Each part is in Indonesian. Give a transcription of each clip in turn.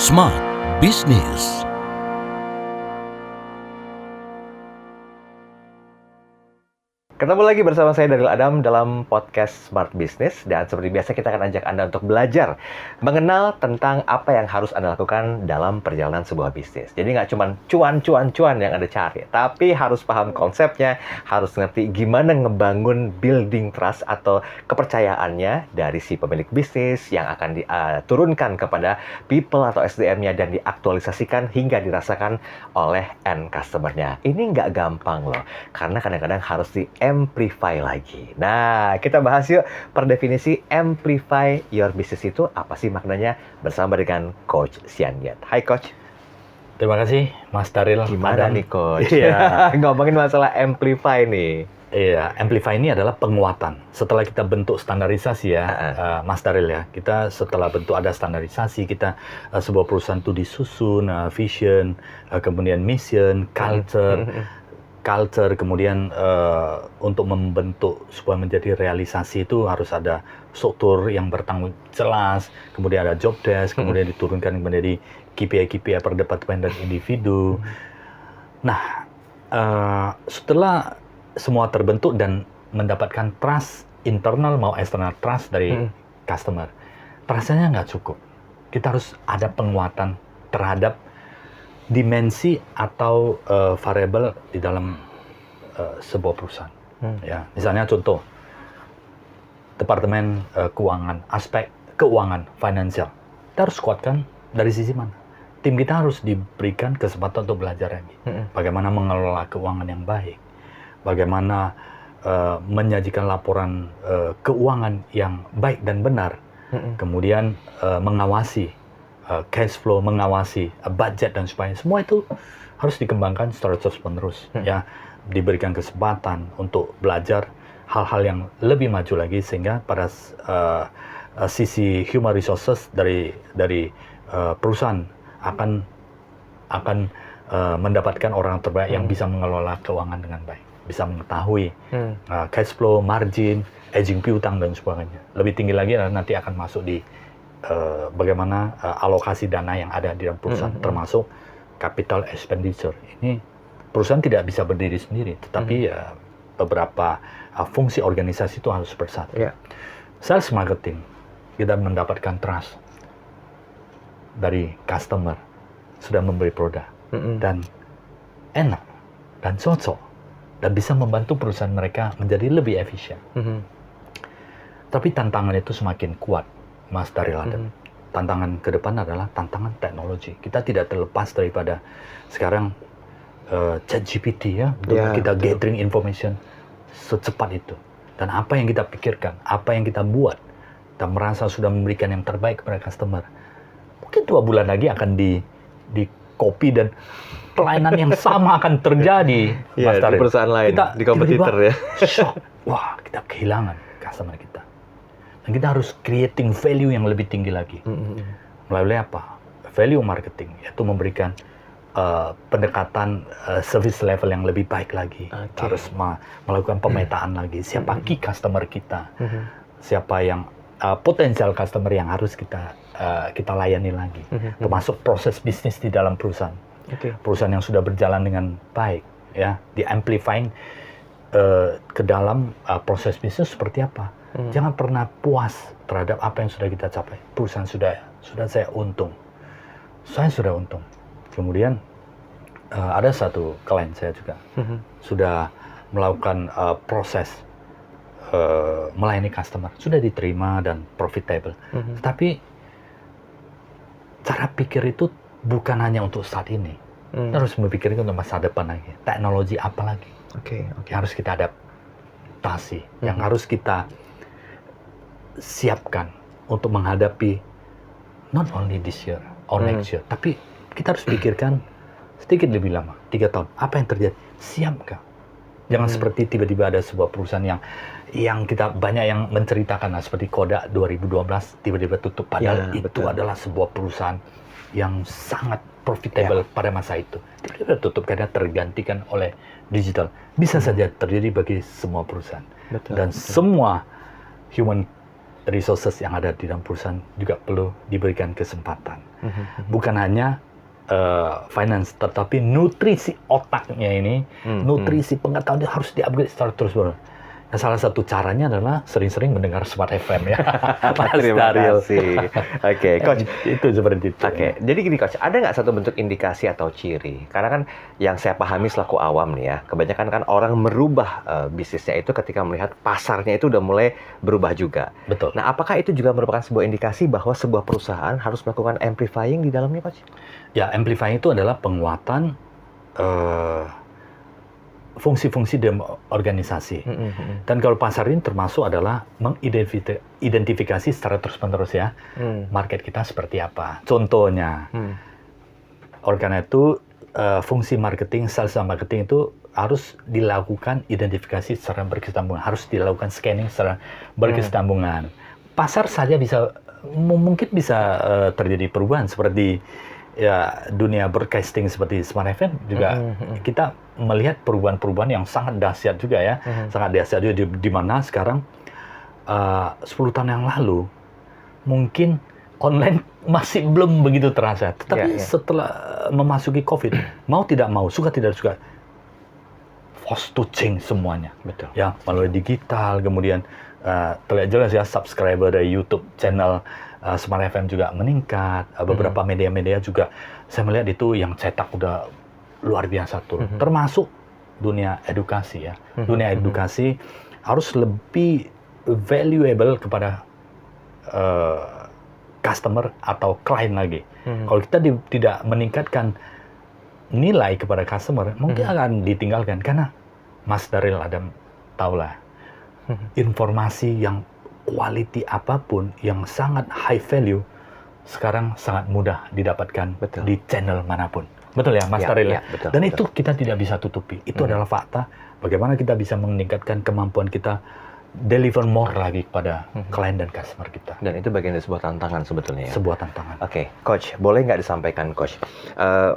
Smart Business. Ketemu lagi bersama saya Daryl Adam dalam podcast Smart Business, dan seperti biasa kita akan ajak Anda untuk belajar mengenal tentang apa yang harus Anda lakukan dalam perjalanan sebuah bisnis. Jadi nggak cuma cuan yang Anda cari, tapi harus paham konsepnya, harus ngerti gimana ngebangun building trust atau kepercayaannya dari si pemilik bisnis yang akan diturunkan kepada people atau SDM-nya dan diaktualisasikan hingga dirasakan oleh end customer-nya. Ini nggak gampang loh, karena kadang-kadang harus amplify lagi. Nah, kita bahas yuk per definisi amplify your business itu apa sih maknanya bersama dengan Coach Sian Yat. Hai Coach. Terima kasih Mas Daryl. Gimana nih Coach? Iya. Ngomongin masalah amplify nih. Iya, amplify ini adalah penguatan. Setelah kita bentuk standarisasi ya, Mas Daryl ya. Kita setelah bentuk ada standarisasi, kita sebuah perusahaan itu disusun, vision, kemudian mission, culture, kemudian untuk membentuk sebuah menjadi realisasi itu harus ada struktur yang bertanggung jelas, kemudian ada job desk, kemudian diturunkan menjadi KPI per departemen dan individu. Nah, setelah semua terbentuk dan mendapatkan trust internal mau external trust dari customer, rasanya nggak cukup. Kita harus ada penguatan terhadap dimensi atau variabel di dalam sebuah perusahaan. Ya, misalnya contoh departemen keuangan, aspek keuangan, financial. Kita harus kuatkan dari sisi mana? Tim kita harus diberikan kesempatan untuk belajar lagi. Bagaimana mengelola keuangan yang baik, bagaimana menyajikan laporan keuangan yang baik dan benar, kemudian mengawasi cash flow, mengawasi budget dan sebagainya. Semua itu harus dikembangkan secara terus-menerus. Ya, diberikan kesempatan untuk belajar hal-hal yang lebih maju lagi, sehingga pada sisi human resources dari perusahaan akan mendapatkan orang terbaik yang bisa mengelola keuangan dengan baik, bisa mengetahui cash flow, margin, aging piutang dan sebagainya. Lebih tinggi lagi nanti akan masuk di bagaimana alokasi dana yang ada di dalam perusahaan, termasuk capital expenditure. Ini perusahaan tidak bisa berdiri sendiri, tetapi beberapa fungsi organisasi itu harus bersatu. Sales marketing, kita mendapatkan trust dari customer, sudah membeli produk dan enak dan cocok dan bisa membantu perusahaan mereka menjadi lebih efisien. Tapi tantangan itu semakin kuat, Mas Daryl Adam. Tantangan ke depan adalah tantangan teknologi. Kita tidak terlepas daripada sekarang ChatGPT ya, untuk kita gathering information secepat itu. Dan apa yang kita pikirkan, apa yang kita buat, kita merasa sudah memberikan yang terbaik kepada customer. Mungkin 2 bulan lagi akan di copy dan pelayanan yang sama akan terjadi, Mas Daryl. Di perusahaan lain, di kompetitor ya. Shock. Wah, kita kehilangan customer kita. Dan kita harus creating value yang lebih tinggi lagi. Melalui apa? Value marketing, yaitu memberikan pendekatan service level yang lebih baik lagi. Harus melakukan pemetaan lagi. Siapa key customer kita? Siapa yang potensial customer yang harus kita layani lagi. Termasuk proses bisnis di dalam perusahaan. Perusahaan yang sudah berjalan dengan baik, ya, di amplifying ke dalam proses bisnis seperti apa. Jangan pernah puas terhadap apa yang sudah kita capai. Perusahaan sudah saya untung. Saya sudah untung. Kemudian ada satu klien saya juga sudah melakukan proses melayani customer, sudah diterima dan profitable. Tapi cara pikir itu bukan hanya untuk saat ini. Kita harus berpikir untuk masa depan lagi. Teknologi apa lagi? Yang harus kita adaptasi, yang harus kita siapkan untuk menghadapi not only this year or next year, tapi kita harus pikirkan sedikit lebih lama, 3 tahun. Apa yang terjadi? Siapkah? Jangan seperti tiba-tiba ada sebuah perusahaan yang kita banyak yang menceritakan, seperti Kodak 2012 tiba-tiba tutup, padahal itu adalah sebuah perusahaan yang sangat profitable pada masa itu. Tiba-tiba tutup karena tergantikan oleh digital. Bisa saja terjadi bagi semua perusahaan. Dan semua human resources yang ada di dalam perusahaan juga perlu diberikan kesempatan. Bukan hanya finance, tetapi nutrisi otaknya ini, nutrisi pengetahuan harus di-upgrade secara terus-menerus. Nah, salah satu caranya adalah sering-sering mendengar Smart FM ya. Terima kasih. Oke, Coach. Itu seperti itu. Oke, jadi gini Coach, ada nggak satu bentuk indikasi atau ciri? Karena kan yang saya pahami selaku awam nih ya, kebanyakan kan orang merubah bisnisnya itu ketika melihat pasarnya itu udah mulai berubah juga. Betul. Nah, apakah itu juga merupakan sebuah indikasi bahwa sebuah perusahaan harus melakukan amplifying di dalamnya, Coach? Ya, amplifying itu adalah penguatan fungsi-fungsi dalam organisasi. Dan kalau pasar ini termasuk adalah mengidentifikasi secara terus-menerus ya, market kita seperti apa. Contohnya, oleh karena itu fungsi marketing, sales dan marketing itu harus dilakukan identifikasi secara berkesinambungan, harus dilakukan scanning secara berkesinambungan. Pasar saja mungkin bisa terjadi perubahan seperti ya dunia broadcasting seperti Smart FM juga kita melihat perubahan-perubahan yang sangat dahsyat juga ya, sangat dahsyat juga di mana sekarang 10 tahun yang lalu mungkin online masih belum begitu terasa, tetapi setelah memasuki COVID, mau tidak mau, suka tidak suka, forced to change semuanya. Betul. Ya, melalui digital, kemudian terlihat jelas ya subscriber dari YouTube channel Smart FM juga meningkat, beberapa media-media juga saya melihat itu yang cetak udah luar biasa turun, termasuk dunia edukasi ya. Dunia edukasi harus lebih valuable kepada customer atau klien lagi. Kalau kita tidak meningkatkan nilai kepada customer, mungkin akan ditinggalkan karena Mas Daril Adam tahulah informasi yang quality apapun yang sangat high value sekarang sangat mudah didapatkan di channel manapun. Betul ya, Mas Daril? Ya, betul, dan betul. itu kita tidak bisa tutupi. Itu adalah fakta. Bagaimana kita bisa meningkatkan kemampuan kita deliver more lagi kepada klien dan customer kita. Dan itu bagian dari sebuah tantangan sebetulnya ya? Sebuah tantangan. Oke, Coach, boleh nggak disampaikan, Coach?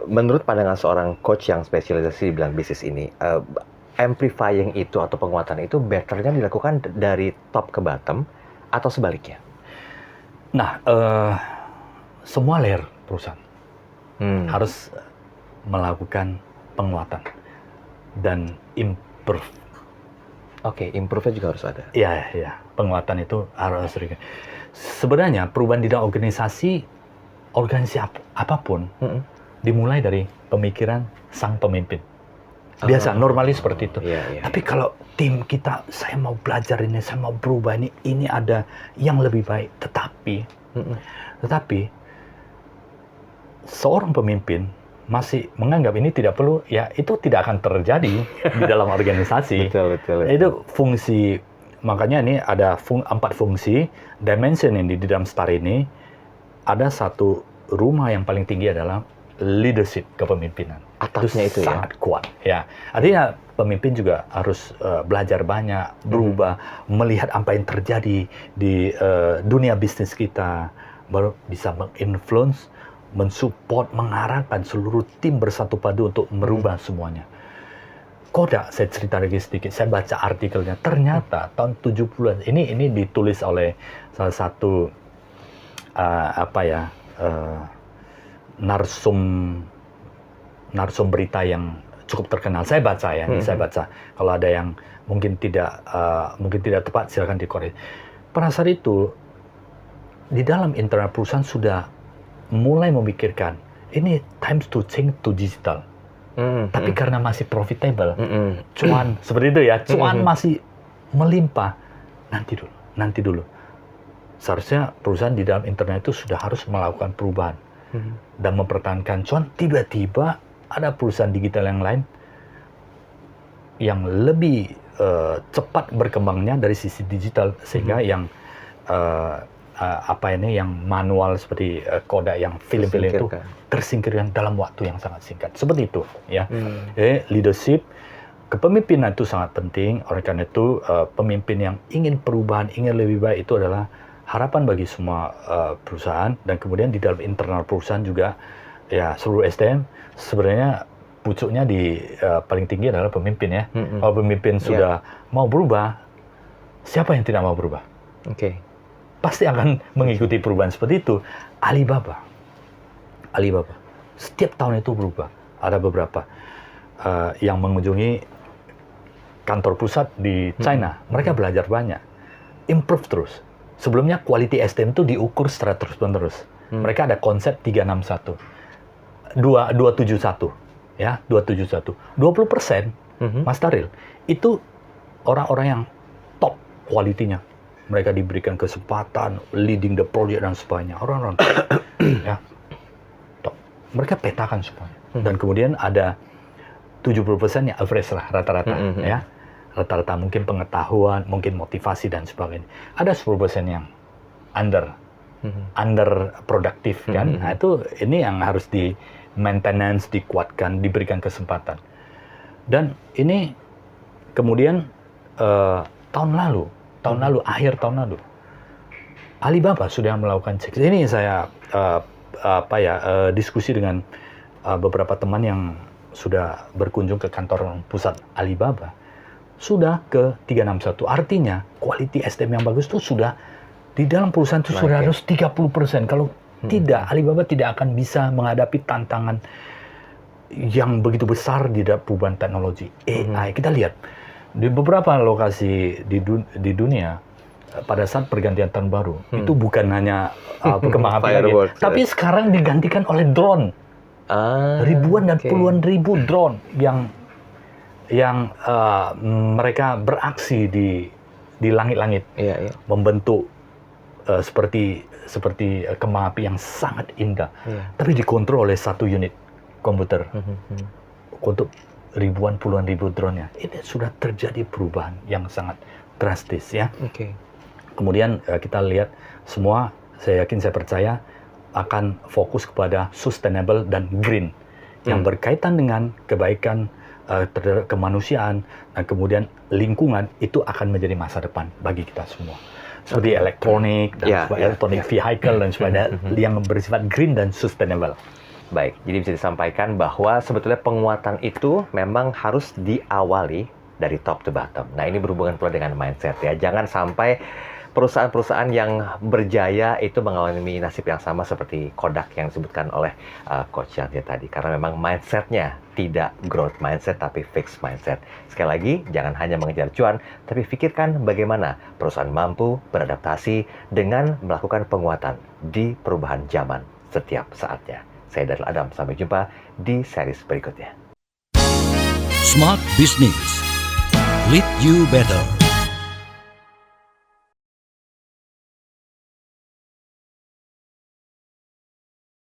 Menurut pandangan seorang coach yang spesialisasi di bidang bisnis ini, amplifying itu atau penguatan itu betternya dilakukan dari top ke bottom atau sebaliknya? Nah, semua layer perusahaan harus melakukan penguatan dan improve. Oke, improve-nya juga harus ada. Iya, penguatan itu harus. Sebenarnya perubahan di dalam organisasi apapun dimulai dari pemikiran sang pemimpin. Biasa, normalnya seperti itu. Tapi kalau tim kita, saya mau belajar ini, saya mau berubah ini ada yang lebih baik. Tetapi seorang pemimpin masih menganggap ini tidak perlu, ya itu tidak akan terjadi di dalam organisasi. Betul. Itu fungsi, makanya ini ada 4 fungsi, dimension ini di dalam STAR ini, ada satu rumah yang paling tinggi adalah leadership, kepemimpinan. Atasnya itu ya? Sangat kuat. Ya. Artinya pemimpin juga harus belajar banyak, berubah, melihat apa yang terjadi di dunia bisnis kita, baru bisa menginfluence, mensupport, mengarahkan seluruh tim bersatu padu untuk merubah semuanya. Kodak, saya cerita lagi sedikit, saya baca artikelnya, ternyata tahun 70-an, ini ditulis oleh salah satu narsum berita yang cukup terkenal. Saya baca ya, saya baca. Kalau ada yang mungkin tidak tepat, silakan dikoreksi. Pada saat itu di dalam internal perusahaan sudah mulai memikirkan ini time to change to digital. Tapi karena masih profitable, cuan seperti itu ya, cuan masih melimpah. Nanti dulu. Seharusnya perusahaan di dalam internal itu sudah harus melakukan perubahan dan mempertahankan cuan. Tiba-tiba ada perusahaan digital yang lain yang lebih cepat berkembangnya dari sisi digital, sehingga yang yang manual seperti Kodak yang film-film itu tersingkirkan dalam waktu yang sangat singkat. Seperti itu ya. Leadership, kepemimpinan itu sangat penting. Oleh karena itu pemimpin yang ingin perubahan, ingin lebih baik, itu adalah harapan bagi semua perusahaan. Dan kemudian di dalam internal perusahaan juga ya, seluruh SDM sebenarnya pucuknya di paling tinggi adalah pemimpin ya. Kalau pemimpin sudah mau berubah, siapa yang tidak mau berubah? pasti akan mengikuti perubahan seperti itu. Alibaba, setiap tahun itu berubah. Ada beberapa yang mengunjungi kantor pusat di China, mereka belajar banyak, improve terus. Sebelumnya quality SDM itu diukur secara terus-menerus. Mereka ada konsep 361, 271, ya 271, 20%, Mas Daril, itu orang-orang yang top quality-nya. Mereka diberikan kesempatan leading the project dan sebagainya. Orang-orang ya top. Mereka petakan semuanya. Dan kemudian ada 70% yang average lah rata-rata, ya. Rata-rata mungkin pengetahuan, mungkin motivasi dan sebagainya. Ada 10% yang under produktif kan. Nah, ini yang harus di maintenance, dikuatkan, diberikan kesempatan. Dan ini kemudian akhir tahun lalu Alibaba sudah melakukan cek. Ini saya diskusi dengan beberapa teman yang sudah berkunjung ke kantor pusat Alibaba. Sudah ke 361. Artinya quality SDM yang bagus itu sudah di dalam perusahaan itu sudah harus 30%. Kalau tidak, Alibaba tidak akan bisa menghadapi tantangan yang begitu besar di dalam perubahan teknologi AI. Kita lihat di beberapa lokasi di dunia pada saat pergantian tahun baru itu bukan hanya perkembangan lagi, tapi sekarang digantikan oleh drone. Ribuan dan puluhan ribu drone yang mereka beraksi di langit-langit, membentuk seperti kembang api yang sangat indah, tapi dikontrol oleh satu unit komputer untuk ribuan puluhan ribu drone-nya. Ini sudah terjadi perubahan yang sangat drastis, ya. Kemudian kita lihat semua, saya yakin, saya percaya akan fokus kepada sustainable dan green yang berkaitan dengan kebaikan terhadap kemanusiaan dan kemudian lingkungan. Itu akan menjadi masa depan bagi kita semua. Seperti elektronik dan electronic vehicle dan sebagainya yang bersifat green dan sustainable. Baik, jadi bisa disampaikan bahwa sebetulnya penguatan itu memang harus diawali dari top to bottom. Nah, ini berhubungan pula dengan mindset, ya. Jangan sampai perusahaan-perusahaan yang berjaya itu mengalami nasib yang sama seperti Kodak yang disebutkan oleh Coach Yanti tadi. Karena memang mindset-nya tidak growth mindset, tapi fixed mindset. Sekali lagi, jangan hanya mengejar cuan, tapi pikirkan bagaimana perusahaan mampu beradaptasi dengan melakukan penguatan di perubahan zaman setiap saatnya. Saya Daryl Adam, sampai jumpa di series berikutnya. Smart Business. Lead you better.